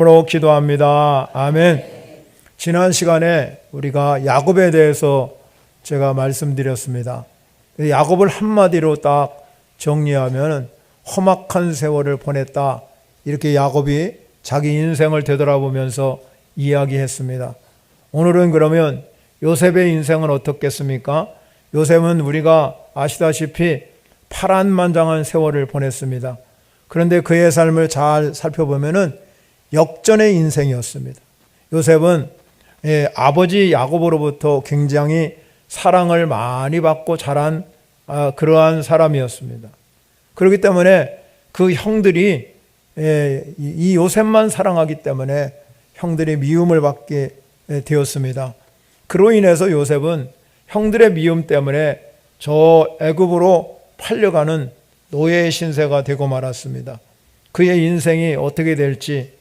으로 기도합니다. 아멘. 지난 시간에 우리가 야곱에 대해서 제가 말씀드렸습니다. 야곱을 한마디로 딱 정리하면 험악한 세월을 보냈다, 이렇게 야곱이 자기 인생을 되돌아보면서 이야기했습니다. 오늘은 그러면 요셉의 인생은 어떻겠습니까? 요셉은 우리가 아시다시피 파란만장한 세월을 보냈습니다. 그런데 그의 삶을 잘 살펴보면 역전의 인생이었습니다. 요셉은 아버지 야곱으로부터 굉장히 사랑을 많이 받고 자란 그러한 사람이었습니다. 그렇기 때문에 그 형들이 이 요셉만 사랑하기 때문에 형들이 미움을 받게 되었습니다. 그로 인해서 요셉은 형들의 미움 때문에 저 애굽으로 팔려가는 노예의 신세가 되고 말았습니다. 그의 인생이 어떻게 될지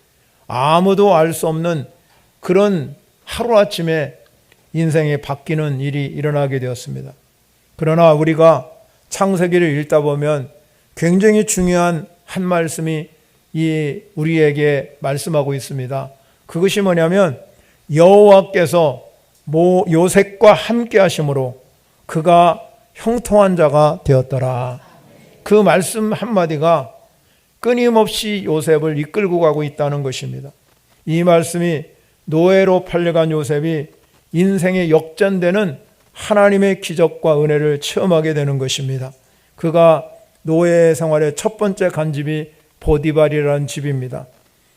아무도 알 수 없는 그런 하루아침에 인생이 바뀌는 일이 일어나게 되었습니다. 그러나 우리가 창세기를 읽다 보면 굉장히 중요한 한 말씀이 우리에게 말씀하고 있습니다. 그것이 뭐냐면 여호와께서 요셉과 함께 하심으로 그가 형통한 자가 되었더라. 그 말씀 한마디가 끊임없이 요셉을 이끌고 가고 있다는 것입니다. 이 말씀이 노예로 팔려간 요셉이 인생의 역전되는 하나님의 기적과 은혜를 체험하게 되는 것입니다. 그가 노예 생활의 첫 번째 간집이 보디발이라는 집입니다.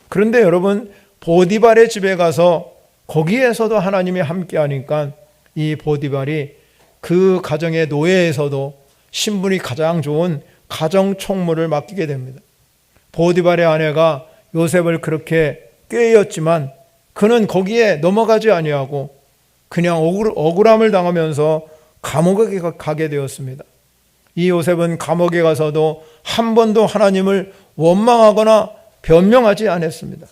그런데 여러분, 보디발의 집에 가서 거기에서도 하나님이 함께 하니까 이 보디발이 그 가정의 노예에서도 신분이 가장 좋은 가정 총무를 맡기게 됩니다. 보디발의 아내가 요셉을 그렇게 꾀였지만 그는 거기에 넘어가지 아니하고 그냥 억울함을 당하면서 감옥에 가게 되었습니다. 이 요셉은 감옥에 가서도 한 번도 하나님을 원망하거나 변명하지 않았습니다.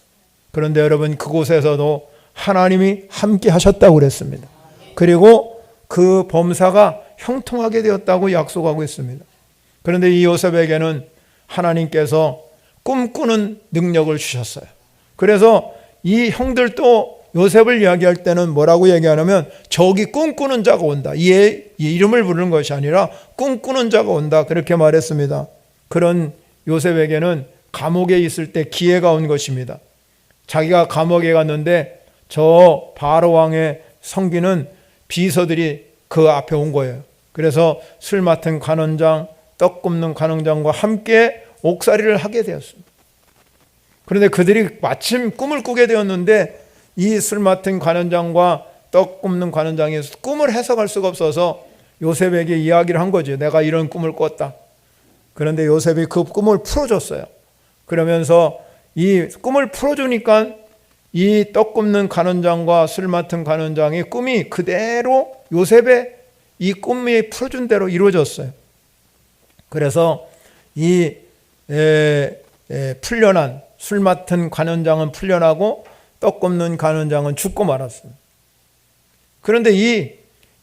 그런데 여러분, 그곳에서도 하나님이 함께 하셨다고 그랬습니다. 그리고 그 범사가 형통하게 되었다고 약속하고 있습니다. 그런데 이 요셉에게는 하나님께서 꿈꾸는 능력을 주셨어요. 그래서 이 형들도 요셉을 이야기할 때는 뭐라고 얘기하냐면 저기 꿈꾸는 자가 온다. 이 이름을 부르는 것이 아니라 꿈꾸는 자가 온다, 그렇게 말했습니다. 그런 요셉에게는 감옥에 있을 때 기회가 온 것입니다. 자기가 감옥에 갔는데 저 바로 왕의 섬기는 비서들이 그 앞에 온 거예요. 그래서 술 맡은 관원장, 떡 굽는 관원장과 함께 옥살이를 하게 되었습니다. 그런데 그들이 마침 꿈을 꾸게 되었는데 이 술 맡은 관원장과 떡 굽는 관원장이 꿈을 해석할 수가 없어서 요셉에게 이야기를 한 거죠. 내가 이런 꿈을 꿨다. 그런데 요셉이 그 꿈을 풀어줬어요. 그러면서 이 꿈을 풀어주니까 이 떡 굽는 관원장과 술 맡은 관원장의 꿈이 그대로 요셉의 이 꿈이 풀어준 대로 이루어졌어요. 그래서 이 풀려난 술 맡은 관원장은 풀려나고 떡 굽는 관원장은 죽고 말았습니다. 그런데 이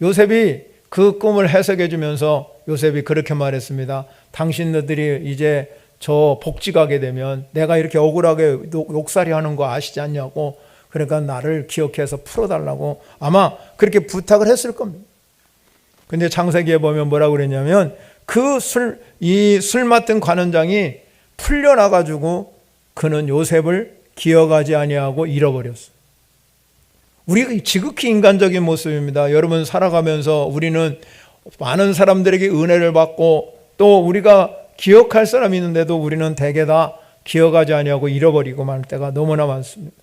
요셉이 그 꿈을 해석해 주면서 요셉이 그렇게 말했습니다. 당신들이 이제 저 복지 가게 되면 내가 이렇게 억울하게 욕살이 하는 거 아시지 않냐고, 그러니까 나를 기억해서 풀어달라고 아마 그렇게 부탁을 했을 겁니다. 근데 창세기에 보면 뭐라고 그랬냐면 이 술 맡은 관원장이 풀려나가지고 그는 요셉을 기억하지 아니하고 잃어버렸어요. 우리가 지극히 인간적인 모습입니다. 여러분, 살아가면서 우리는 많은 사람들에게 은혜를 받고 또 우리가 기억할 사람이 있는데도 우리는 대개 다 기억하지 아니하고 잃어버리고 말 때가 너무나 많습니다.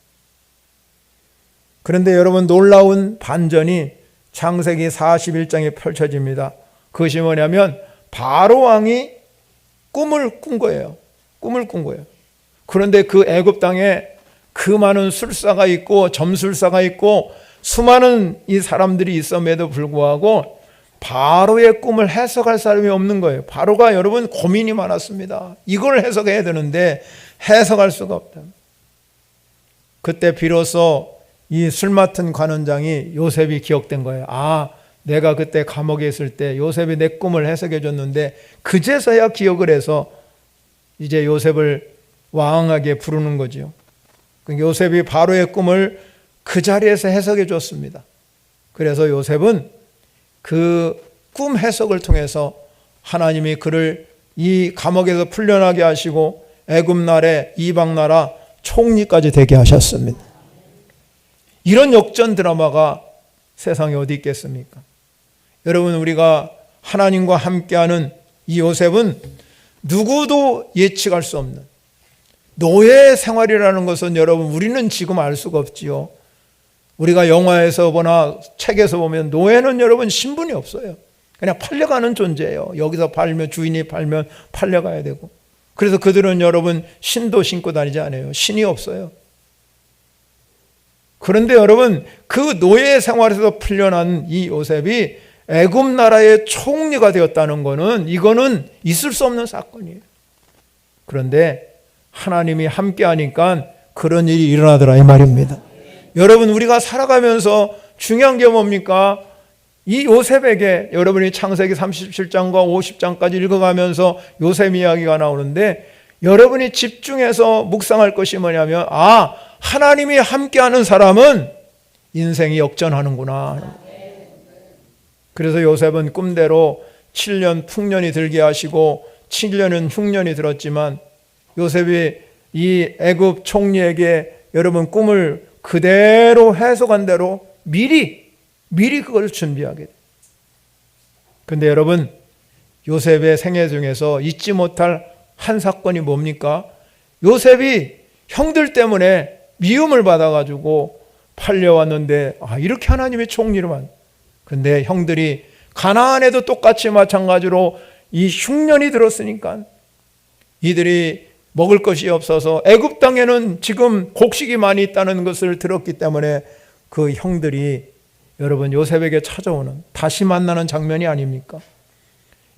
그런데 여러분, 놀라운 반전이 창세기 41장에 펼쳐집니다. 그것이 뭐냐면 바로 왕이 꿈을 꾼 거예요. 꿈을 꾼 거예요. 그런데 그 애굽 땅에 그 많은 술사가 있고 점술사가 있고 수많은 이 사람들이 있음에도 불구하고 바로의 꿈을 해석할 사람이 없는 거예요. 바로가 여러분 고민이 많았습니다. 이걸 해석해야 되는데 해석할 수가 없다. 그때 비로소 이 술 맡은 관원장이 요셉이 기억된 거예요. 아, 내가 그때 감옥에 있을 때 요셉이 내 꿈을 해석해 줬는데 그제서야 기억을 해서 이제 요셉을 왕하게 부르는 거죠. 요셉이 바로의 꿈을 그 자리에서 해석해 줬습니다. 그래서 요셉은 그 꿈 해석을 통해서 하나님이 그를 이 감옥에서 풀려나게 하시고 애굽 나라, 이방 나라 총리까지 되게 하셨습니다. 이런 역전 드라마가 세상에 어디 있겠습니까? 여러분, 우리가 하나님과 함께하는 이 요셉은 누구도 예측할 수 없는 노예 생활이라는 것은, 여러분, 우리는 지금 알 수가 없지요. 우리가 영화에서 보나 책에서 보면 노예는, 여러분, 신분이 없어요. 그냥 팔려가는 존재예요. 여기서 팔면, 주인이 팔면 팔려가야 되고. 그래서 그들은, 여러분, 신도 신고 다니지 않아요. 신이 없어요. 그런데 여러분, 그 노예 생활에서 풀려난 이 요셉이 애굽 나라의 총리가 되었다는 것은, 이거는 있을 수 없는 사건이에요. 그런데 하나님이 함께하니까 그런 일이 일어나더라, 이 말입니다. 여러분, 우리가 살아가면서 중요한 게 뭡니까? 이 요셉에게, 여러분이 창세기 37장과 50장까지 읽어가면서 요셉 이야기가 나오는데, 여러분이 집중해서 묵상할 것이 뭐냐면, 하나님이 함께하는 사람은 인생이 역전하는구나. 그래서 요셉은 꿈대로 7년 풍년이 들게 하시고 7년은 흉년이 들었지만, 요셉이 이 애굽 총리에게 여러분 꿈을 그대로 해석한 대로 미리 그걸 준비하게 돼요. 그런데 여러분, 요셉의 생애 중에서 잊지 못할 한 사건이 뭡니까? 요셉이 형들 때문에 미움을 받아가지고 팔려왔는데, 이렇게 하나님의 총리를 근데 형들이 가나안에도 똑같이 마찬가지로 이 흉년이 들었으니까 이들이 먹을 것이 없어서 애굽 땅에는 지금 곡식이 많이 있다는 것을 들었기 때문에 그 형들이 여러분 요셉에게 찾아오는, 다시 만나는 장면이 아닙니까?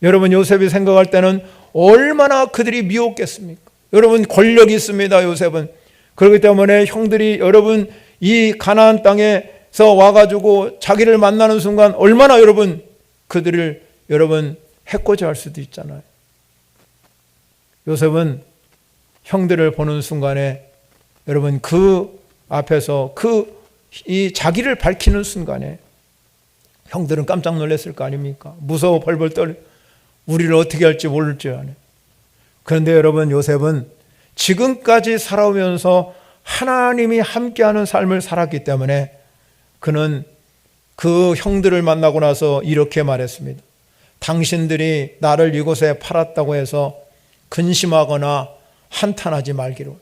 여러분, 요셉이 생각할 때는 얼마나 그들이 미웠겠습니까? 여러분, 권력이 있습니다, 요셉은. 그렇기 때문에 형들이 여러분 이 가나안 땅에서 와가지고 자기를 만나는 순간 얼마나 여러분 그들을 여러분 해코지 할 수도 있잖아요. 요셉은 형들을 보는 순간에 여러분 그 앞에서 이 자기를 밝히는 순간에 형들은 깜짝 놀랐을 거 아닙니까? 무서워 벌벌 떨려. 우리를 어떻게 할지 모를 줄 아네. 그런데 여러분, 요셉은 지금까지 살아오면서 하나님이 함께하는 삶을 살았기 때문에 그는 그 형들을 만나고 나서 이렇게 말했습니다. 당신들이 나를 이곳에 팔았다고 해서 근심하거나 한탄하지 말기로.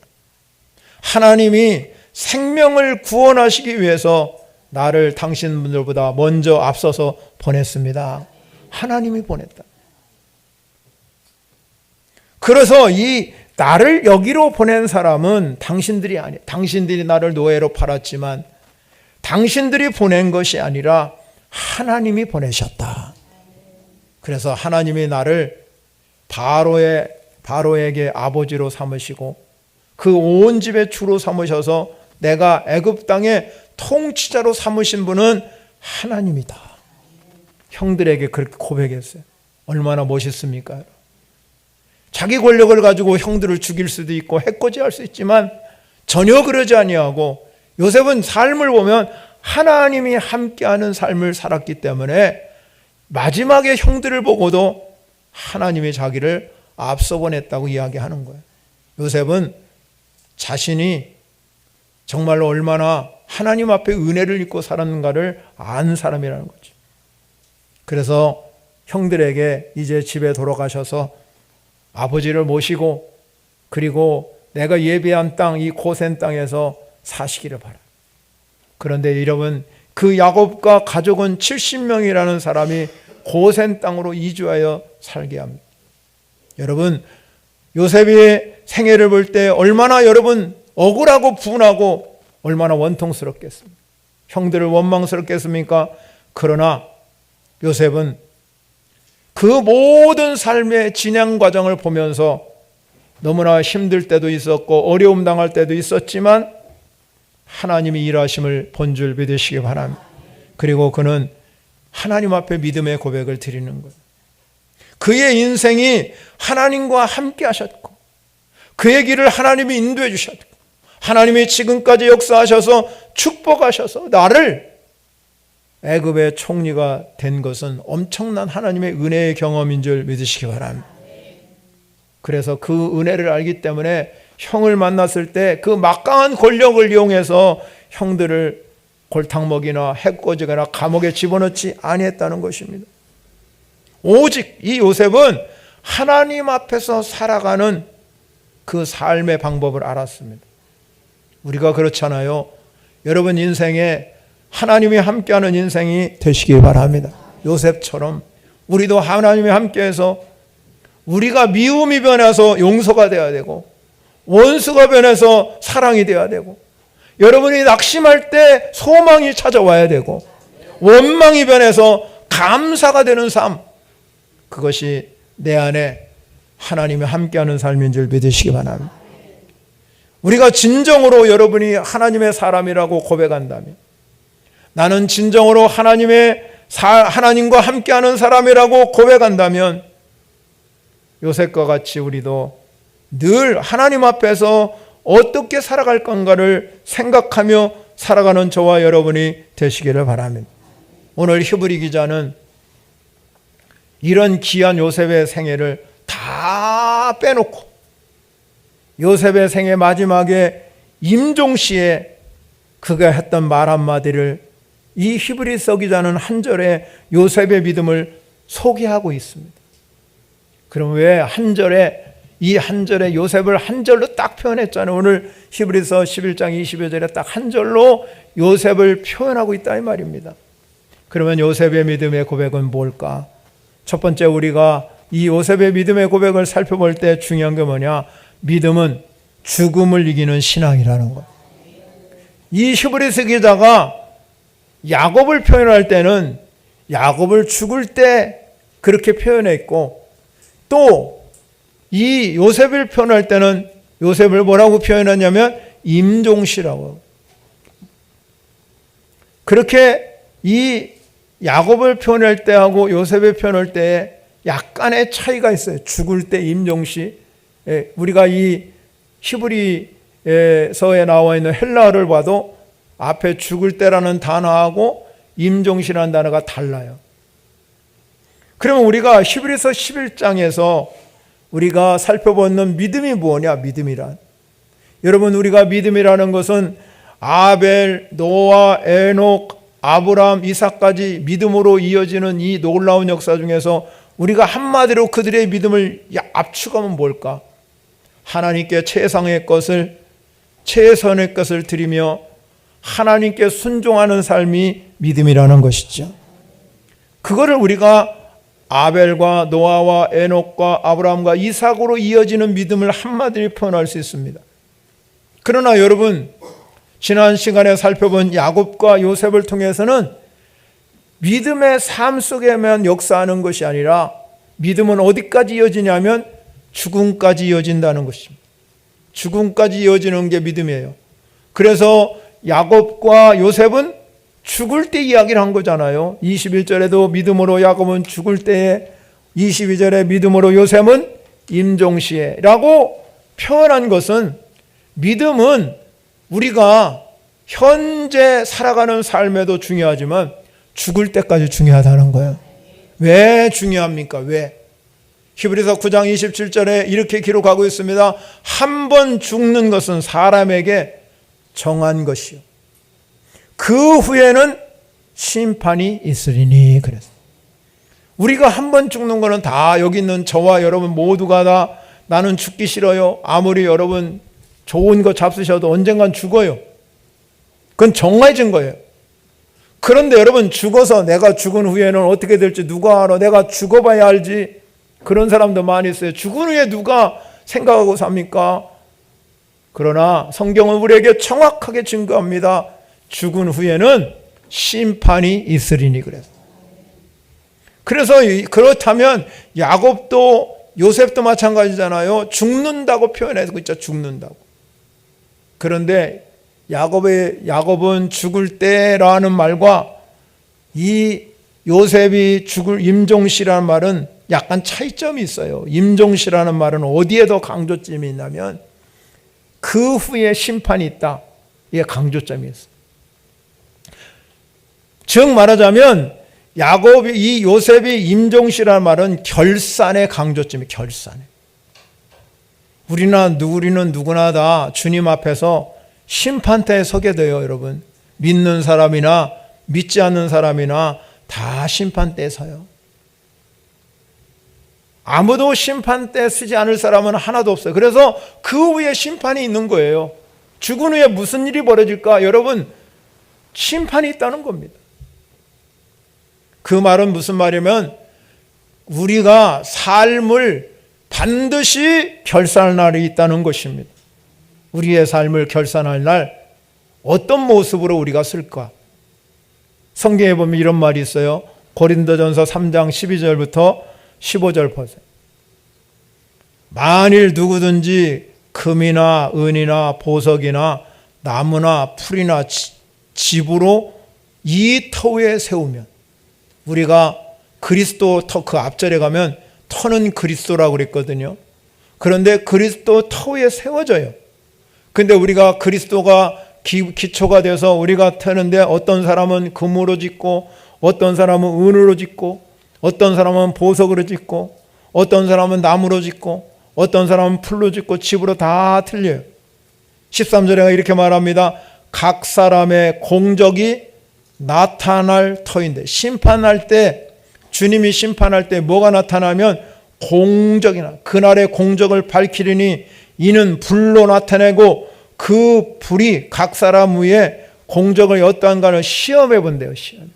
하나님이 생명을 구원하시기 위해서 나를 당신들보다 먼저 앞서서 보냈습니다. 하나님이 보냈다. 그래서 이 나를 여기로 보낸 사람은 당신들이 아니에요. 당신들이 나를 노예로 팔았지만 당신들이 보낸 것이 아니라 하나님이 보내셨다. 그래서 하나님이 나를 바로에게 아버지로 삼으시고 그 온 집의 주로 삼으셔서 내가 애굽 땅의 통치자로 삼으신 분은 하나님이다. 형들에게 그렇게 고백했어요. 얼마나 멋있습니까? 자기 권력을 가지고 형들을 죽일 수도 있고 해코지할 수 있지만 전혀 그러지 아니하고 요셉은 삶을 보면 하나님이 함께하는 삶을 살았기 때문에 마지막에 형들을 보고도 하나님이 자기를 앞서 보냈다고 이야기하는 거예요. 요셉은 자신이 정말로 얼마나 하나님 앞에 은혜를 입고 살았는가를 아는 사람이라는 거죠. 그래서 형들에게 이제 집에 돌아가셔서 아버지를 모시고 그리고 내가 예비한 땅, 이 고센 땅에서 사시기를 바라. 그런데 여러분, 그 야곱과 가족은 70명이라는 사람이 고센 땅으로 이주하여 살게 합니다. 여러분, 요셉의 생애를 볼 때 얼마나 여러분 억울하고 분하고 얼마나 원통스럽겠습니까? 형들을 원망스럽겠습니까? 그러나 요셉은 그 모든 삶의 진행 과정을 보면서 너무나 힘들 때도 있었고 어려움 당할 때도 있었지만 하나님이 일하심을 본 줄 믿으시기 바랍니다. 그리고 그는 하나님 앞에 믿음의 고백을 드리는 거예요. 그의 인생이 하나님과 함께 하셨고 그의 길을 하나님이 인도해 주셨고 하나님이 지금까지 역사하셔서 축복하셔서 나를 애굽의 총리가 된 것은 엄청난 하나님의 은혜의 경험인 줄 믿으시기 바랍니다. 그래서 그 은혜를 알기 때문에 형을 만났을 때 그 막강한 권력을 이용해서 형들을 골탕먹이나 해코지거나 감옥에 집어넣지 아니했다는 것입니다. 오직 이 요셉은 하나님 앞에서 살아가는 그 삶의 방법을 알았습니다. 우리가 그렇잖아요. 여러분 인생에 하나님이 함께하는 인생이 되시길 바랍니다. 요셉처럼 우리도 하나님이 함께해서 우리가 미움이 변해서 용서가 되어야 되고 원수가 변해서 사랑이 되어야 되고 여러분이 낙심할 때 소망이 찾아와야 되고 원망이 변해서 감사가 되는 삶, 그것이 내 안에 하나님이 함께하는 삶인 줄 믿으시기 바랍니다. 우리가 진정으로 여러분이 하나님의 사람이라고 고백한다면, 나는 진정으로 하나님과 함께하는 사람이라고 고백한다면 요셉과 같이 우리도 늘 하나님 앞에서 어떻게 살아갈 건가를 생각하며 살아가는 저와 여러분이 되시기를 바랍니다. 오늘 히브리 기자는 이런 귀한 요셉의 생애를 다 빼놓고 요셉의 생애 마지막에 임종시에 그가 했던 말 한마디를 이 히브리서 기자는 한 절에 요셉의 믿음을 소개하고 있습니다. 그럼 왜 한 절에 이 한 절에 요셉을 한 절로 딱 표현했잖아요. 오늘 히브리서 11장 22절에 딱 한 절로 요셉을 표현하고 있다 이 말입니다. 그러면 요셉의 믿음의 고백은 뭘까? 첫 번째 우리가 이 요셉의 믿음의 고백을 살펴볼 때 중요한 게 뭐냐? 믿음은 죽음을 이기는 신앙이라는 것. 이 히브리서 기자가 야곱을 표현할 때는 야곱을 죽을 때 그렇게 표현했고, 또 이 요셉을 표현할 때는 요셉을 뭐라고 표현하냐면 임종시라고. 그렇게 이 야곱을 표현할 때하고 요셉을 표현할 때에 약간의 차이가 있어요. 죽을 때 임종시. 우리가 이 히브리서에 나와 있는 헬라어를 봐도 앞에 죽을 때라는 단어하고 임종시라는 단어가 달라요. 그러면 우리가 히브리서 11장에서 우리가 살펴보는 믿음이 뭐냐? 믿음이란, 여러분 우리가 믿음이라는 것은 아벨, 노아, 에녹, 아브라함, 이삭까지 믿음으로 이어지는 이 놀라운 역사 중에서 우리가 한마디로 그들의 믿음을 압축하면 뭘까? 하나님께 최상의 것을, 최선의 것을 드리며 하나님께 순종하는 삶이 믿음이라는 것이죠. 그거를 우리가 아벨과 노아와 에녹과 아브라함과 이삭으로 이어지는 믿음을 한마디로 표현할 수 있습니다. 그러나 여러분, 지난 시간에 살펴본 야곱과 요셉을 통해서는 믿음의 삶 속에만 역사하는 것이 아니라 믿음은 어디까지 이어지냐면 죽음까지 이어진다는 것입니다. 죽음까지 이어지는 게 믿음이에요. 그래서 야곱과 요셉은 죽을 때 이야기를 한 거잖아요. 21절에도 믿음으로 야곱은 죽을 때에, 22절에 믿음으로 요셉은 임종시에 라고 표현한 것은, 믿음은 우리가 현재 살아가는 삶에도 중요하지만 죽을 때까지 중요하다는 거예요. 왜 중요합니까? 왜? 히브리서 9장 27절에 이렇게 기록하고 있습니다. 한 번 죽는 것은 사람에게 정한 것이요, 그 후에는 심판이 있으리니. 그래서 우리가 한 번 죽는 거는 다 여기 있는 저와 여러분 모두가 다 나는 죽기 싫어요. 아무리 여러분 좋은 거 잡수셔도 언젠간 죽어요. 그건 정해진 거예요. 그런데 여러분, 죽어서 내가 죽은 후에는 어떻게 될지 누가 알아? 내가 죽어봐야 알지. 그런 사람도 많이 있어요. 죽은 후에 누가 생각하고 삽니까? 그러나 성경은 우리에게 정확하게 증거합니다. 죽은 후에는 심판이 있으리니. 그래서 그렇다면 야곱도 요셉도 마찬가지잖아요. 죽는다고 표현해서 있죠. 죽는다고. 그런데 야곱은 죽을 때라는 말과 이 요셉이 죽을 임종시라는 말은 약간 차이점이 있어요. 임종시라는 말은 어디에 더 강조점이 있냐면 그 후에 심판이 있다. 이게 강조점이었어요. 즉 말하자면 이 요셉이 임종시라는 말은 결산의 강조점이 결산에. 우리는 누구나 다 주님 앞에서 심판대에 서게 돼요, 여러분. 믿는 사람이나 믿지 않는 사람이나 다 심판대에 서요. 아무도 심판대에 서지 않을 사람은 하나도 없어요. 그래서 그 후에 심판이 있는 거예요. 죽은 후에 무슨 일이 벌어질까? 여러분, 심판이 있다는 겁니다. 그 말은 무슨 말이면 우리가 삶을 반드시 결산할 날이 있다는 것입니다. 우리의 삶을 결산할 날 어떤 모습으로 우리가 쓸까? 성경에 보면 이런 말이 있어요. 고린도전서 3장 12절부터 15절 보세요. 만일 누구든지 금이나 은이나 보석이나 나무나 풀이나 집으로 이 터 위에 세우면, 우리가 그리스도 터, 그 앞절에 가면 터는 그리스도라고 그랬거든요. 그런데 그리스도 터 위에 세워져요. 근데 우리가 그리스도가 기초가 돼서 우리가 터는데 어떤 사람은 금으로 짓고 어떤 사람은 은으로 짓고 어떤 사람은 보석으로 짓고 어떤 사람은 나무로 짓고 어떤 사람은 풀로 짓고 집으로 다 틀려요. 13절에 이렇게 말합니다. 각 사람의 공적이 나타날 터인데, 심판할 때, 주님이 심판할 때 뭐가 나타나면 공적이나 그날의 공적을 밝히리니 이는 불로 나타내고 그 불이 각 사람 위에 공적을 어떠한가를 시험해 본대요. 시험.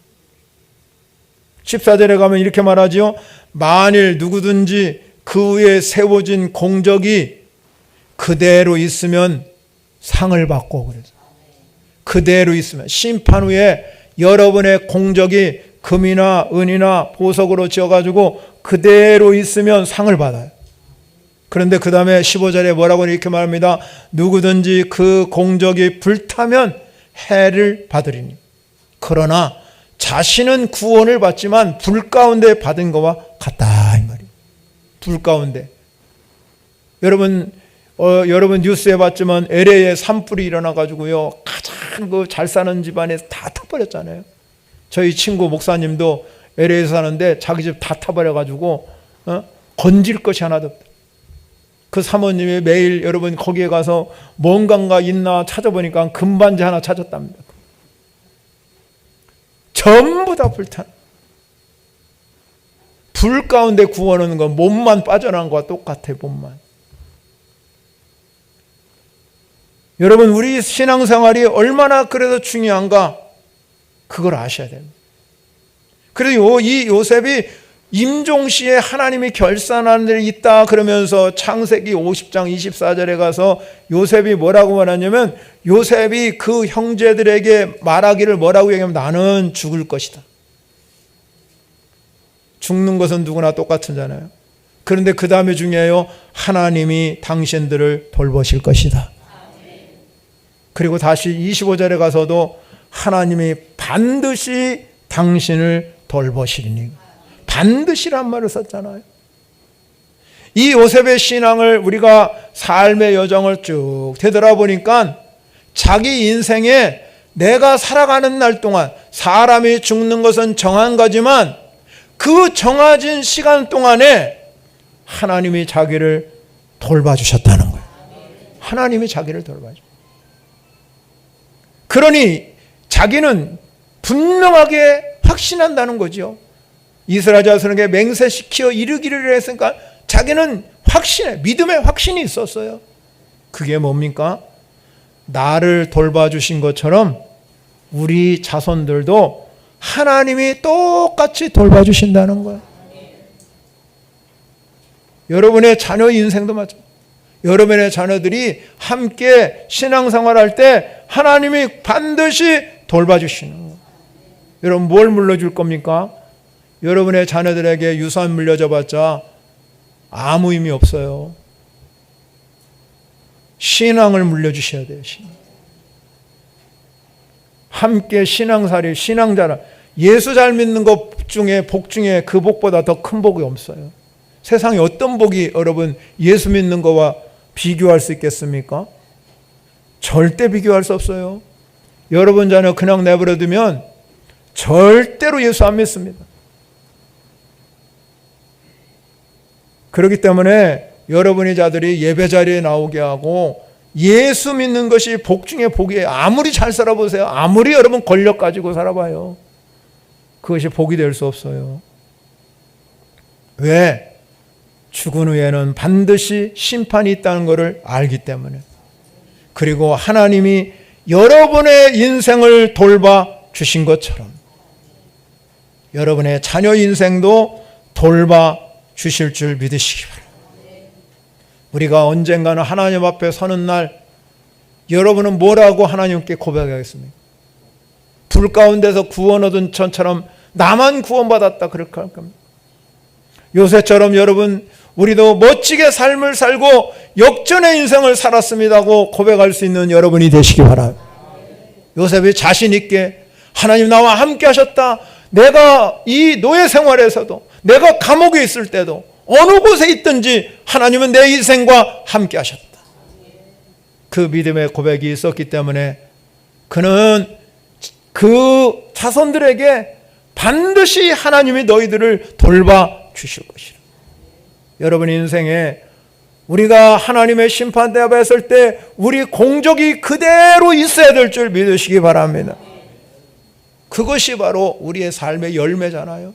14절에 가면 이렇게 말하죠. 만일 누구든지 그 위에 세워진 공적이 그대로 있으면 상을 받고, 그래서 그대로 있으면, 심판 후에 여러분의 공적이 금이나 은이나 보석으로 지어가지고 그대로 있으면 상을 받아요. 그런데 그 다음에 15절에 뭐라고 이렇게 말합니다. 누구든지 그 공적이 불타면 해를 받으리니. 그러나 자신은 구원을 받지만 불 가운데 받은 것과 같다, 이 말이에요. 불 가운데. 여러분 뉴스에 봤지만 LA에 산불이 일어나가지고요, 가장 잘 사는 집안에 다 타버렸잖아요. 저희 친구 목사님도 LA에 사는데 자기 집 다 타버려가지고 건질 것이 하나도 없다. 그 사모님이 매일 여러분 거기에 가서 뭔가가 있나 찾아보니까 금반지 하나 찾았답니다. 전부 다 불탄. 불 가운데 구원하는 건 몸만 빠져나간 것과 똑같아요. 몸만. 여러분, 우리 신앙생활이 얼마나 그래도 중요한가, 그걸 아셔야 됩니다. 그래서 이 요셉이 임종시에 하나님이 결산하는 일이 있다 그러면서 창세기 50장 24절에 가서 요셉이 뭐라고 말하냐면, 요셉이 그 형제들에게 말하기를 뭐라고 얘기하면 나는 죽을 것이다. 죽는 것은 누구나 똑같은잖아요. 그런데 그 다음에 중요해요. 하나님이 당신들을 돌보실 것이다. 그리고 다시 25절에 가서도 하나님이 반드시 당신을 돌보시리니. 반드시란 말을 썼잖아요. 이 요셉의 신앙을 우리가 삶의 여정을 쭉 되돌아보니까 자기 인생에 내가 살아가는 날 동안, 사람이 죽는 것은 정한 거지만 그 정해진 시간 동안에 하나님이 자기를 돌봐주셨다는 거예요. 하나님이 자기를 돌봐주셨어요. 그러니 자기는 분명하게 확신한다는 거죠. 이스라엘 자손에게 맹세시켜 이르기를 했으니까 자기는 확신해, 믿음의 확신이 있었어요. 그게 뭡니까? 나를 돌봐주신 것처럼 우리 자손들도 하나님이 똑같이 돌봐주신다는 거예요. 여러분의 자녀 인생도 마찬가지예요. 여러분의 자녀들이 함께 신앙생활할 때 하나님이 반드시 돌봐주시는 거예요. 여러분, 뭘 물려줄 겁니까? 여러분의 자녀들에게 유산 물려줘봤자 아무 의미 없어요. 신앙을 물려주셔야 돼요. 신앙. 함께 신앙살이, 신앙자라. 예수 잘 믿는 것 중에, 복 중에 그 복보다 더 큰 복이 없어요. 세상에 어떤 복이 여러분 예수 믿는 거와 비교할 수 있겠습니까? 절대 비교할 수 없어요. 여러분 자녀 그냥 내버려 두면 절대로 예수 안 믿습니다. 그렇기 때문에 여러분의 자들이 예배 자리에 나오게 하고 예수 믿는 것이 복 중에 복이에요. 아무리 잘 살아보세요. 아무리 여러분 권력 가지고 살아봐요. 그것이 복이 될 수 없어요. 왜? 죽은 후에는 반드시 심판이 있다는 것을 알기 때문에. 그리고 하나님이 여러분의 인생을 돌봐 주신 것처럼 여러분의 자녀 인생도 돌봐 주실 줄 믿으시기 바랍니다. 우리가 언젠가는 하나님 앞에 서는 날 여러분은 뭐라고 하나님께 고백하겠습니까? 불 가운데서 구원 얻은 천처럼 나만 구원받았다 그렇게 할 겁니다. 요새처럼 여러분 우리도 멋지게 삶을 살고 역전의 인생을 살았습니다고 고백할 수 있는 여러분이 되시기 바랍니다. 요셉이 자신 있게 하나님 나와 함께 하셨다. 내가 이 노예 생활에서도 내가 감옥에 있을 때도 어느 곳에 있든지 하나님은 내 인생과 함께 하셨다. 그 믿음의 고백이 있었기 때문에 그는 그 자손들에게 반드시 하나님이 너희들을 돌봐 주실 것이라. 여러분 인생에 우리가 하나님의 심판대 앞에 설 때 우리 공적이 그대로 있어야 될 줄 믿으시기 바랍니다. 그것이 바로 우리의 삶의 열매잖아요.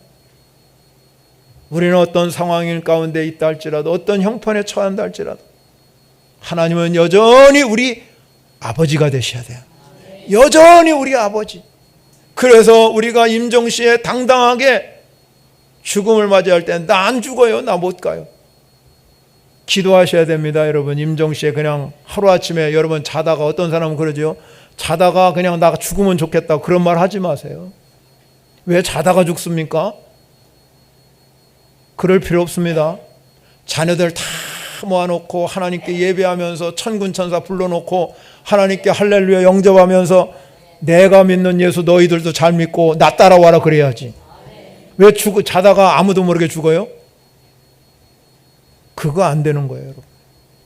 우리는 어떤 상황인 가운데 있다 할지라도 어떤 형편에 처한다 할지라도 하나님은 여전히 우리 아버지가 되셔야 돼요. 여전히 우리 아버지. 그래서 우리가 임종시에 당당하게 죽음을 맞이할 때 나 안 죽어요. 나 못 가요. 기도하셔야 됩니다. 여러분 임종시에 그냥 하루아침에 여러분 자다가 어떤 사람은 그러죠. 자다가 그냥 나 죽으면 좋겠다 그런 말 하지 마세요. 왜 자다가 죽습니까? 그럴 필요 없습니다. 자녀들 다 모아놓고 하나님께 예배하면서 천군천사 불러놓고 하나님께 할렐루야 영접하면서 내가 믿는 예수 너희들도 잘 믿고 나 따라와라 그래야지. 왜 자다가 아무도 모르게 죽어요? 그거 안 되는 거예요. 여러분.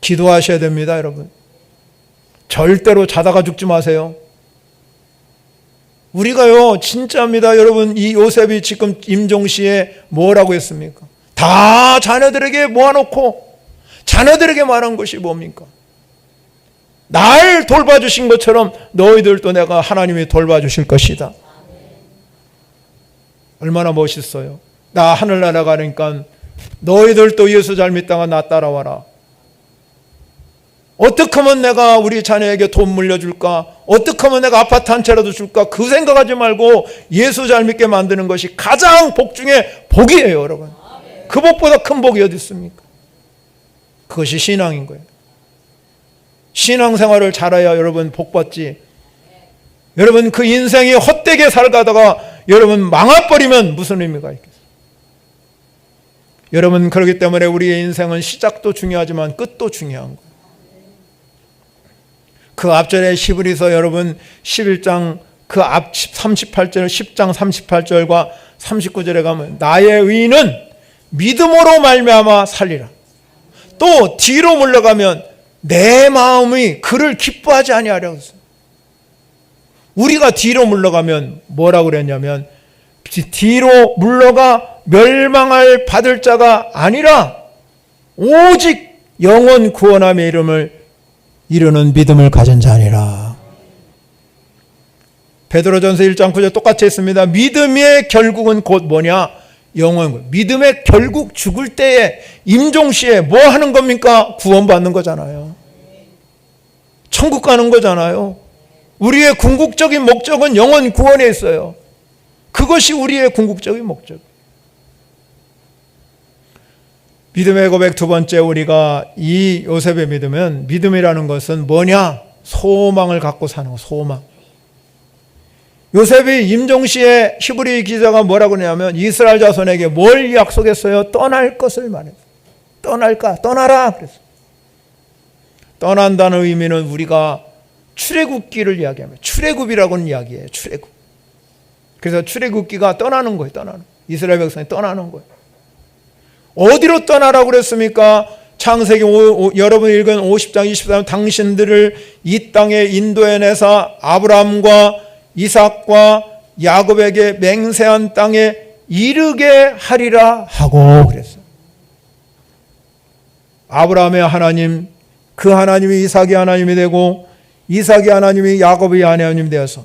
기도하셔야 됩니다. 여러분. 절대로 자다가 죽지 마세요. 우리가요 진짜입니다. 여러분 이 요셉이 지금 임종시에 뭐라고 했습니까? 다 자녀들에게 모아놓고 자녀들에게 말한 것이 뭡니까? 날 돌봐주신 것처럼 너희들도 내가 하나님이 돌봐주실 것이다. 얼마나 멋있어요. 나 하늘나라 가니까 너희들도 예수 잘 믿다가 나 따라와라. 어떻게 하면 내가 우리 자녀에게 돈 물려줄까? 어떻게 하면 내가 아파트 한 채라도 줄까? 그 생각하지 말고 예수 잘 믿게 만드는 것이 가장 복 중에 복이에요. 여러분. 그 복보다 큰 복이 어디 있습니까? 그것이 신앙인 거예요. 신앙생활을 잘해야 여러분 복받지. 여러분 그 인생이 헛되게 살다가 여러분 망해버리면 무슨 의미가 있겠어요? 여러분 그렇기 때문에 우리의 인생은 시작도 중요하지만 끝도 중요한 거예요. 그 앞절에 히브리서 여러분 11장 그 앞 38절 10장 38절과 39절에 가면 나의 의인은 믿음으로 말미암아 살리라. 또 뒤로 물러가면 내 마음이 그를 기뻐하지 아니하려고 했어요. 우리가 뒤로 물러가면 뭐라고 그랬냐면 뒤로 물러가 멸망할 받을 자가 아니라 오직 영원 구원함의 이름을 이루는 믿음을 가진 자니라. 베드로전서 1장 9절 똑같이 했습니다. 믿음의 결국은 곧 뭐냐? 영원. 믿음의 결국 죽을 때에 임종시에 뭐 하는 겁니까? 구원받는 거잖아요. 천국 가는 거잖아요. 우리의 궁극적인 목적은 영원 구원에 있어요. 그것이 우리의 궁극적인 목적. 믿음의 고백 두 번째, 우리가 이 요셉의 믿음은, 믿음이라는 것은 뭐냐? 소망을 갖고 사는 거, 소망. 요셉이 임종시에 히브리 기자가 뭐라고 하냐면 이스라엘 자손에게 뭘 약속했어요? 떠날 것을 말했어요. 떠날까? 떠나라 그랬어요. 떠난다는 의미는 우리가 출애굽기를 이야기합니다. 출애굽이라고는 이야기해요. 출애굽. 그래서 출애굽기가 떠나는 거예요. 떠나는. 이스라엘 백성이 떠나는 거예요. 어디로 떠나라고 그랬습니까? 창세기 여러분이 읽은 50장 24장 당신들을 이 땅에 인도해내서 아브라함과 이삭과 야곱에게 맹세한 땅에 이르게 하리라 하고 그랬어요. 아브라함의 하나님, 그 하나님이 이삭의 하나님이 되고 이삭의 하나님이 야곱의 하나님이 되어서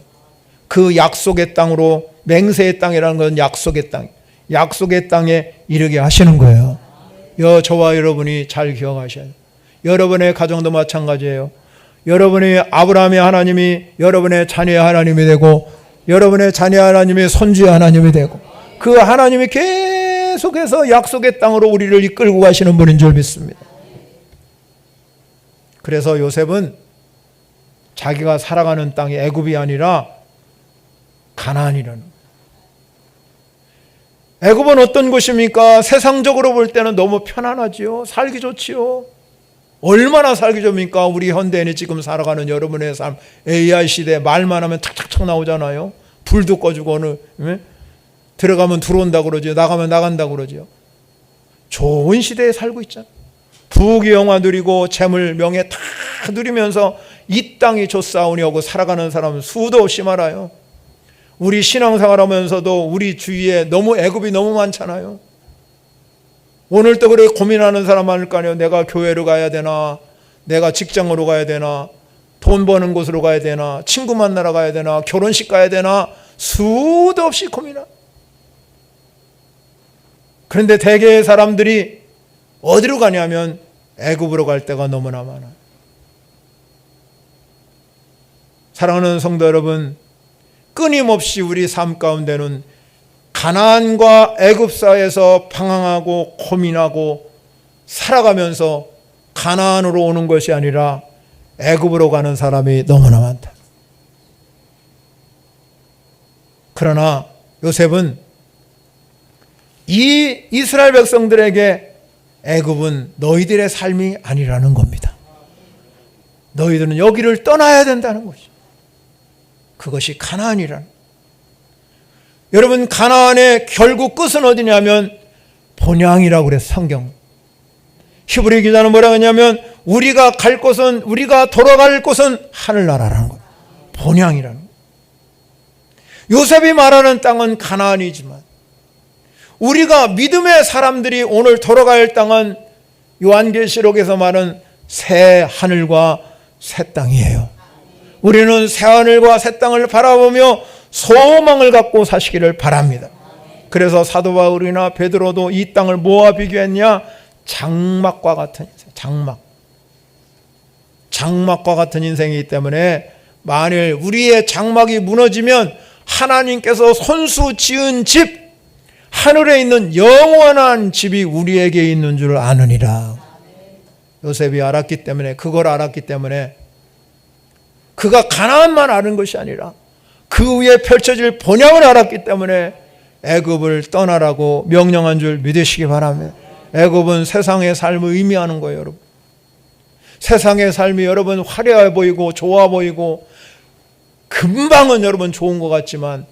그 약속의 땅으로, 맹세의 땅이라는 건 약속의 땅, 약속의 땅에 이르게 하시는 거예요. 저와 여러분이 잘 기억하셔야 돼요. 여러분의 가정도 마찬가지예요. 여러분이 아브라함의 하나님이 여러분의 자녀의 하나님이 되고 여러분의 자녀의 하나님이 손주의 하나님이 되고 그 하나님이 계속해서 약속의 땅으로 우리를 이끌고 가시는 분인 줄 믿습니다. 그래서 요셉은 자기가 살아가는 땅이 애굽이 아니라 가나안이라는, 애굽은 어떤 곳입니까? 세상적으로 볼 때는 너무 편안하지요. 살기 좋지요. 얼마나 살기 좋습니까? 우리 현대인이 지금 살아가는 여러분의 삶, AI 시대 말만 하면 탁탁탁 나오잖아요. 불도 꺼주고 들어가면 들어온다고 그러죠. 나가면 나간다고 그러죠. 좋은 시대에 살고 있잖아요. 부귀영화 누리고 재물 명예 다 누리면서 이 땅이 좋사오니 하고 살아가는 사람은 수도 없이 많아요. 우리 신앙생활하면서도 우리 주위에 너무 애굽이 너무 많잖아요. 오늘도 그래 고민하는 사람 많을 거 아니에요. 내가 교회로 가야 되나, 내가 직장으로 가야 되나, 돈 버는 곳으로 가야 되나, 친구 만나러 가야 되나, 결혼식 가야 되나, 수도 없이 고민하. 그런데 대개의 사람들이 어디로 가냐면 애굽으로 갈 때가 너무나 많아요. 사랑하는 성도 여러분, 끊임없이 우리 삶 가운데는 가나안과 애굽 사이에서 방황하고 고민하고 살아가면서 가나안으로 오는 것이 아니라 애굽으로 가는 사람이 너무나 많다. 그러나 요셉은 이 이스라엘 백성들에게 애굽은 너희들의 삶이 아니라는 겁니다. 너희들은 여기를 떠나야 된다는 것이죠. 그것이 가나안이라는. 여러분, 가나안의 결국 끝은 어디냐면 본향이라고 그래서 성경. 히브리 기자는 뭐라고 하냐면 우리가 갈 곳은, 우리가 돌아갈 곳은 하늘나라라는 거예요. 본향이라는 거예요. 요셉이 말하는 땅은 가나안이지만 우리가 믿음의 사람들이 오늘 돌아갈 땅은 요한계시록에서 말하는 새 하늘과 새 땅이에요. 우리는 새 하늘과 새 땅을 바라보며 소망을 갖고 사시기를 바랍니다. 그래서 사도 바울이나 베드로도 이 땅을 뭐와 비교했냐? 장막과 같은 인생, 장막과 같은 인생이기 때문에 만일 우리의 장막이 무너지면 하나님께서 손수 지은 집, 하늘에 있는 영원한 집이 우리에게 있는 줄 아느니라. 요셉이 알았기 때문에, 그걸 알았기 때문에 그가 가나안만 아는 것이 아니라 그 위에 펼쳐질 본향을 알았기 때문에 애굽을 떠나라고 명령한 줄 믿으시기 바랍니다. 애굽은 세상의 삶을 의미하는 거예요, 여러분. 세상의 삶이 여러분 화려해 보이고 좋아 보이고 금방은 여러분 좋은 것 같지만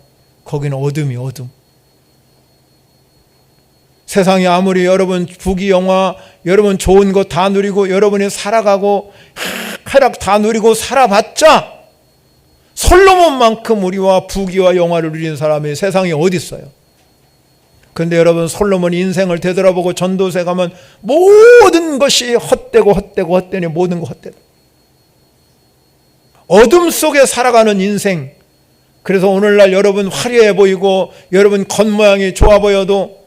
거기는 어둠이 어둠. 세상이 아무리 여러분 부귀영화, 여러분 좋은 것 다 누리고 여러분이 살아가고 쾌락 다 누리고 살아봤자 솔로몬만큼 우리와 부귀와 영화를 누리는 사람이 세상에 어디 있어요? 그런데 여러분, 솔로몬 인생을 되돌아보고 전도세 가면 모든 것이 헛되니 모든 거 헛되다. 어둠 속에 살아가는 인생. 그래서 오늘날 여러분 화려해 보이고 여러분 겉모양이 좋아 보여도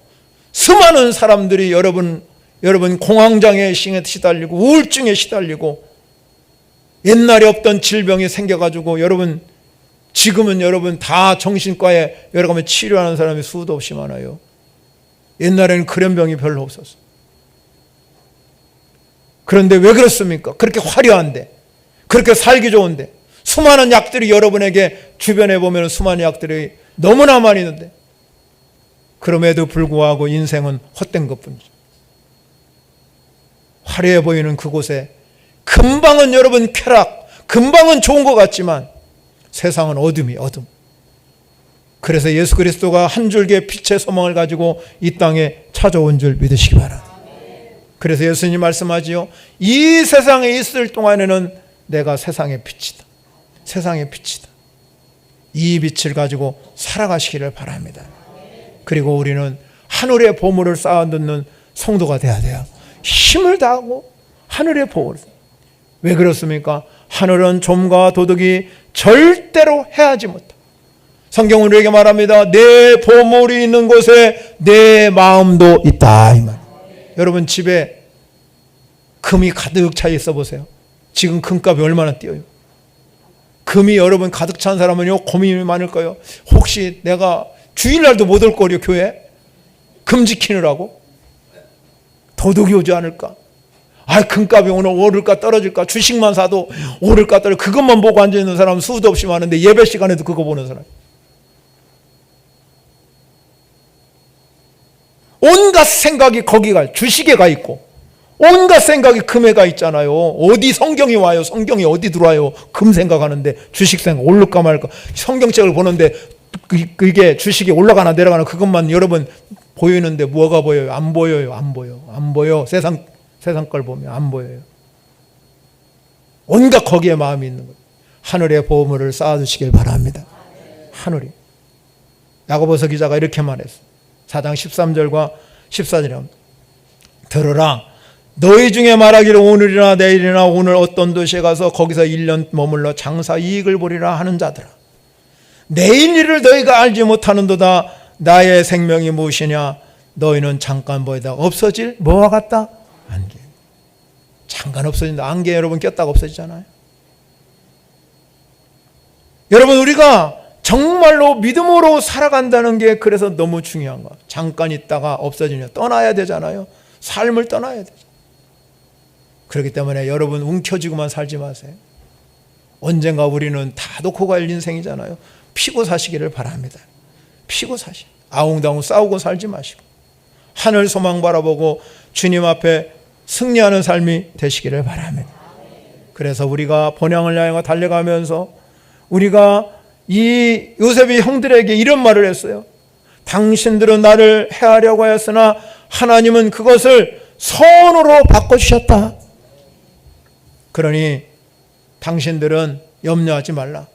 수많은 사람들이 여러분 공황장애 시달리고 우울증에 시달리고 옛날에 없던 질병이 생겨가지고 여러분 지금은 여러분 다 정신과에 여러 가지 치료하는 사람이 수도 없이 많아요. 옛날에는 그런 병이 별로 없었어요. 그런데 왜 그렇습니까? 그렇게 화려한데, 그렇게 살기 좋은데 수많은 약들이 여러분에게 주변에 보면 수많은 약들이 너무나 많이 있는데 그럼에도 불구하고 인생은 헛된 것뿐이죠. 화려해 보이는 그곳에 금방은 여러분 쾌락, 금방은 좋은 것 같지만 세상은 어둠이 어둠. 그래서 예수 그리스도가 한 줄기의 빛의 소망을 가지고 이 땅에 찾아온 줄 믿으시기 바랍니다. 그래서 예수님 말씀하지요. 이 세상에 있을 동안에는 내가 세상의 빛이다. 세상의 빛이다. 이 빛을 가지고 살아가시기를 바랍니다. 그리고 우리는 하늘의 보물을 쌓아놓는 성도가 돼야 돼요. 힘을 다하고 하늘의 보물을. 왜 그렇습니까? 하늘은 좀과 도둑이 절대로 해하지 못한다. 성경은 우리에게 말합니다. 내 보물이 있는 곳에 내 마음도 있다, 이 말. 여러분 집에 금이 가득 차 있어 보세요. 지금 금값이 얼마나 뛰어요. 금이 여러분 가득 찬 사람은요 고민이 많을 거예요. 혹시 내가 주일날도 못 올 거려 교회? 금 지키느라고? 도둑이 오지 않을까? 금값이 오늘 오를까 떨어질까? 주식만 사도 오를까 떨어질까? 그것만 보고 앉아있는 사람은 수도 없이 많은데 예배 시간에도 그거 보는 사람. 온갖 생각이 거기가 주식에 가 있고 온갖 생각이 금에 가 있잖아요. 어디 성경이 와요? 성경이 어디 들어와요? 금 생각하는데 주식 생각 오를까 말까? 성경책을 보는데 그게 주식이 올라가나 내려가나 그것만 여러분 보이는데 뭐가 보여요? 안 보여요. 안 보여. 세상 걸 보면 안 보여요. 온갖 거기에 마음이 있는 거예요. 하늘의 보물을 쌓아두시길 바랍니다. 하늘이. 야고보서 기자가 이렇게 말했어요. 4장 13절과 14절에 들으라. 너희 중에 말하기를 오늘이나 내일이나 오늘 어떤 도시에 가서 거기서 1년 머물러 장사 이익을 보리라 하는 자들아. 내일 일을 너희가 알지 못하는도다. 나의 생명이 무엇이냐? 너희는 잠깐 보이다가 없어질 뭐와 같다? 안개. 잠깐 없어진다. 안개 여러분 꼈다가 없어지잖아요. 여러분 우리가 정말로 믿음으로 살아간다는 게 그래서 너무 중요한 거야. 잠깐 있다가 없어지냐. 떠나야 되잖아요. 삶을 떠나야 되죠. 그렇기 때문에 여러분 움켜쥐고만 살지 마세요. 언젠가 우리는 다 놓고 갈 인생이잖아요. 피고 사시기를 바랍니다. 피고 사시. 아웅다웅 싸우고 살지 마시고 하늘 소망 바라보고 주님 앞에 승리하는 삶이 되시기를 바랍니다. 그래서 우리가 본향을 향해 달려가면서 우리가 이 요셉이 형들에게 이런 말을 했어요. 당신들은 나를 해하려고 하였으나 하나님은 그것을 선으로 바꿔주셨다. 그러니 당신들은 염려하지 말라.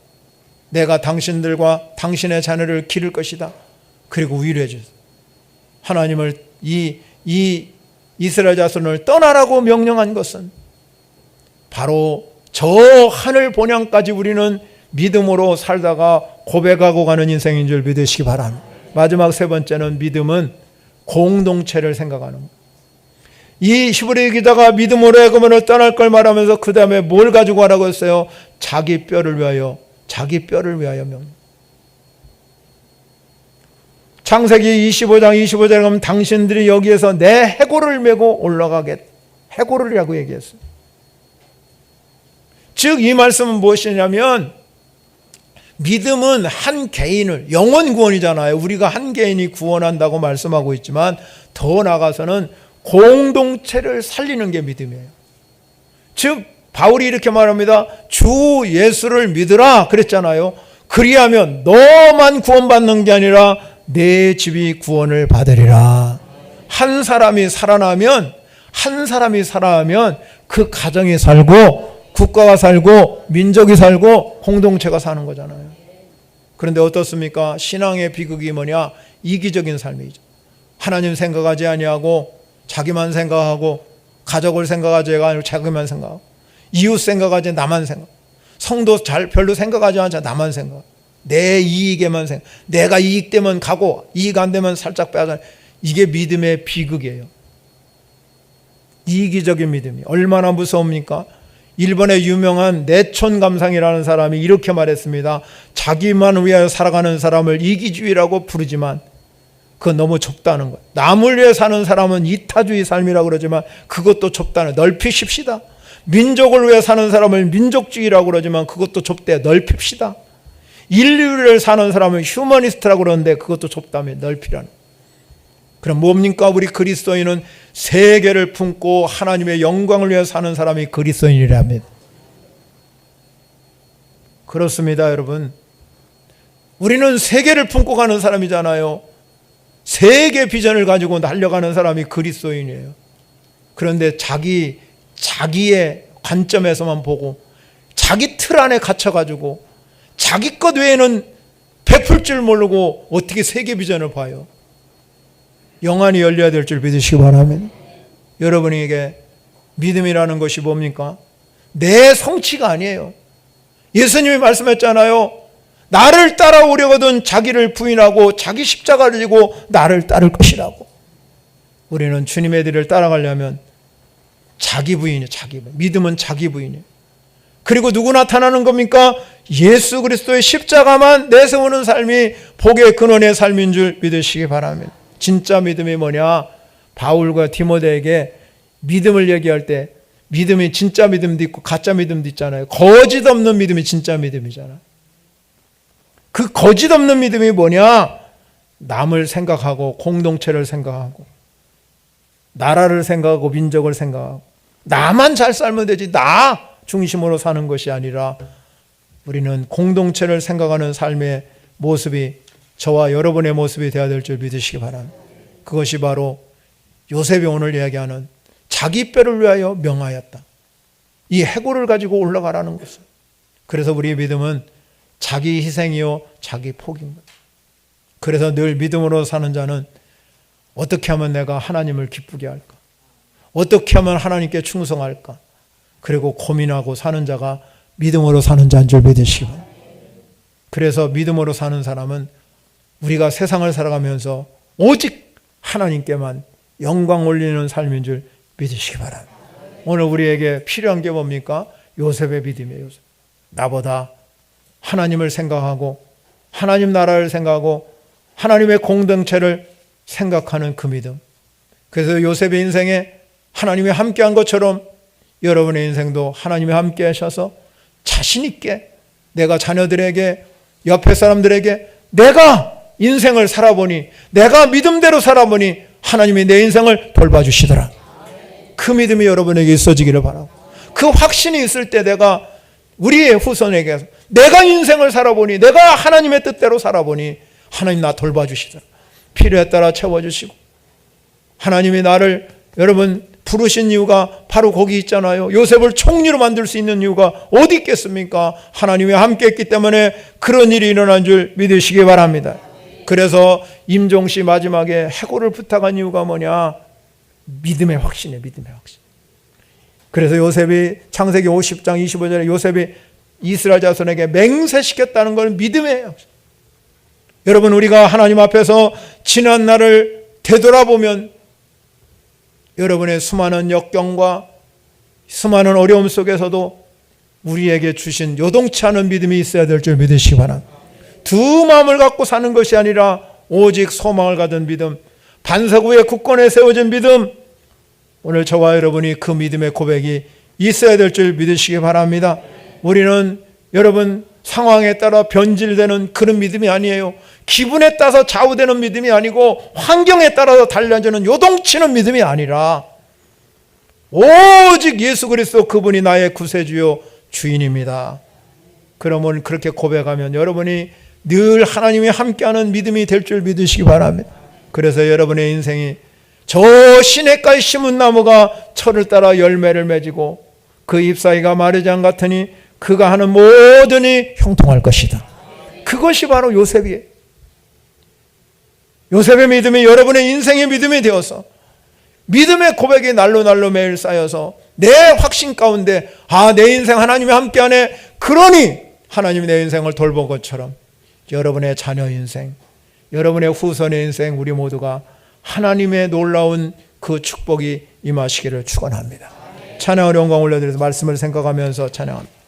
내가 당신들과 당신의 자녀를 기를 것이다. 그리고 위로해 주세요. 하나님을 이 이스라엘 자손을 떠나라고 명령한 것은 바로 저 하늘 본향까지 우리는 믿음으로 살다가 고백하고 가는 인생인 줄 믿으시기 바랍니다. 마지막 세 번째는 믿음은 공동체를 생각하는 거예요. 이 히브리 기자가 믿음으로 애굽을 떠날 걸 말하면서 그 다음에 뭘 가지고 가라고 했어요? 자기 뼈를 위하여 명령. 창세기 25장 25절에 가면 당신들이 여기에서 내 해골을 메고 올라가겠다. 해골이라고 얘기했어요. 즉 이 말씀은 무엇이냐면 믿음은 한 개인을 영원 구원이잖아요. 우리가 한 개인이 구원한다고 말씀하고 있지만 더 나아가서는 공동체를 살리는 게 믿음이에요. 즉 바울이 이렇게 말합니다. 주 예수를 믿으라 그랬잖아요. 그리하면 너만 구원받는 게 아니라 내 집이 구원을 받으리라. 한 사람이 살아나면 그 가정이 살고 국가가 살고 민족이 살고 공동체가 사는 거잖아요. 그런데 어떻습니까? 신앙의 비극이 뭐냐? 이기적인 삶이죠. 하나님 생각하지 아니하고 자기만 생각하고 가족을 생각하지 아니고 자기만 생각하고 이웃 생각하지 나만 생각. 성도 별로 생각하지 않자 나만 생각. 내 이익에만 생각. 내가 이익되면 가고 이익 안 되면 살짝 빼앗아. 이게 믿음의 비극이에요. 이기적인 믿음이 얼마나 무서웁니까? 일본의 유명한 내촌감상이라는 사람이 이렇게 말했습니다. 자기만 위하여 살아가는 사람을 이기주의라고 부르지만 그건 너무 좁다는 거예요. 남을 위해 사는 사람은 이타주의 삶이라고 그러지만 그것도 좁다는 거예요. 넓히십시다. 민족을 위해 사는 사람을 민족주의라고 그러지만 그것도 좁대. 넓힙시다. 인류를 사는 사람은 휴머니스트라고 그러는데 그것도 좁다며 넓히라는 거예요. 그럼 뭡니까? 우리 그리스도인은 세계를 품고 하나님의 영광을 위해 사는 사람이 그리스도인이랍니다. 그렇습니다, 여러분. 우리는 세계를 품고 가는 사람이잖아요. 세계 비전을 가지고 달려가는 사람이 그리스도인이에요. 그런데 자기의 관점에서만 보고 자기 틀 안에 갇혀가지고 자기 것 외에는 베풀 줄 모르고 어떻게 세계 비전을 봐요. 영안이 열려야 될 줄 믿으시기 바랍니다. 여러분에게 믿음이라는 것이 뭡니까? 내 성취가 아니에요. 예수님이 말씀했잖아요. 나를 따라오려거든 자기를 부인하고 자기 십자가를 지고 나를 따를 것이라고. 우리는 주님의 뒤를 따라가려면 자기 부인이에요. 자기 부인. 믿음은 자기 부인이에요. 그리고 누구 나타나는 겁니까? 예수 그리스도의 십자가만 내세우는 삶이 복의 근원의 삶인 줄 믿으시기 바랍니다. 진짜 믿음이 뭐냐? 바울과 디모데에게 믿음을 얘기할 때 믿음이 진짜 믿음도 있고 가짜 믿음도 있잖아요. 거짓 없는 믿음이 진짜 믿음이잖아요. 그 거짓 없는 믿음이 뭐냐? 남을 생각하고 공동체를 생각하고 나라를 생각하고 민족을 생각하고 나만 잘 살면 되지 나 중심으로 사는 것이 아니라 우리는 공동체를 생각하는 삶의 모습이 저와 여러분의 모습이 되어야 될 줄 믿으시기 바랍니다. 그것이 바로 요셉이 오늘 이야기하는 자기 뼈를 위하여 명하였다. 이 해골을 가지고 올라가라는 것을. 그래서 우리의 믿음은 자기 희생이요 자기 포기인 것. 그래서 늘 믿음으로 사는 자는 어떻게 하면 내가 하나님을 기쁘게 할까? 어떻게 하면 하나님께 충성할까? 그리고 고민하고 사는 자가 믿음으로 사는 자인 줄 믿으시기 바랍니다. 그래서 믿음으로 사는 사람은 우리가 세상을 살아가면서 오직 하나님께만 영광 올리는 삶인 줄 믿으시기 바랍니다. 오늘 우리에게 필요한 게 뭡니까? 요셉의 믿음이에요. 요셉. 나보다 하나님을 생각하고 하나님 나라를 생각하고 하나님의 공동체를 생각하는 그 믿음. 그래서 요셉의 인생에 하나님이 함께한 것처럼 여러분의 인생도 하나님이 함께 하셔서 자신 있게 내가 자녀들에게 옆에 사람들에게 내가 인생을 살아보니 내가 믿음대로 살아보니 하나님이 내 인생을 돌봐주시더라. 그 믿음이 여러분에게 있어지기를 바라고 그 확신이 있을 때 내가 우리의 후손에게 내가 인생을 살아보니 내가 하나님의 뜻대로 살아보니 하나님 나 돌봐주시더라. 필요에 따라 채워주시고 하나님이 나를 여러분 부르신 이유가 바로 거기 있잖아요. 요셉을 총리로 만들 수 있는 이유가 어디 있겠습니까? 하나님이 함께 했기 때문에 그런 일이 일어난 줄 믿으시기 바랍니다. 그래서 임종씨 마지막에 해고를 부탁한 이유가 뭐냐? 믿음의 확신이에요. 믿음의 확신. 그래서 요셉이 창세기 50장 25절에 요셉이 이스라엘 자손에게 맹세시켰다는 걸 믿음의 확신. 여러분 우리가 하나님 앞에서 지난 날을 되돌아보면 여러분의 수많은 역경과 수많은 어려움 속에서도 우리에게 주신 요동치 않은 믿음이 있어야 될 줄 믿으시기 바랍니다. 두 마음을 갖고 사는 것이 아니라 오직 소망을 가진 믿음, 반석 위에 굳건히 세워진 믿음. 오늘 저와 여러분이 그 믿음의 고백이 있어야 될 줄 믿으시기 바랍니다. 우리는 여러분 상황에 따라 변질되는 그런 믿음이 아니에요. 기분에 따라서 좌우되는 믿음이 아니고 환경에 따라서 달라지는 요동치는 믿음이 아니라 오직 예수 그리스도 그분이 나의 구세주요 주인입니다. 그러면 그렇게 고백하면 여러분이 늘 하나님이 함께하는 믿음이 될 줄 믿으시기 바랍니다. 그래서 여러분의 인생이 저 시냇가에 심은 나무가 철을 따라 열매를 맺고 그 잎사귀가 마르지 않 같으니 그가 하는 모든 일이 형통할 것이다. 그것이 바로 요셉이에요. 요셉의 믿음이 여러분의 인생의 믿음이 되어서 믿음의 고백이 날로 매일 쌓여서 내 확신 가운데 내 인생 하나님이 함께하네. 그러니 하나님이 내 인생을 돌본 것처럼 여러분의 자녀 인생, 여러분의 후손의 인생 우리 모두가 하나님의 놀라운 그 축복이 임하시기를 축원합니다. 찬양을 영광 올려드려서 말씀을 생각하면서 찬양합니다.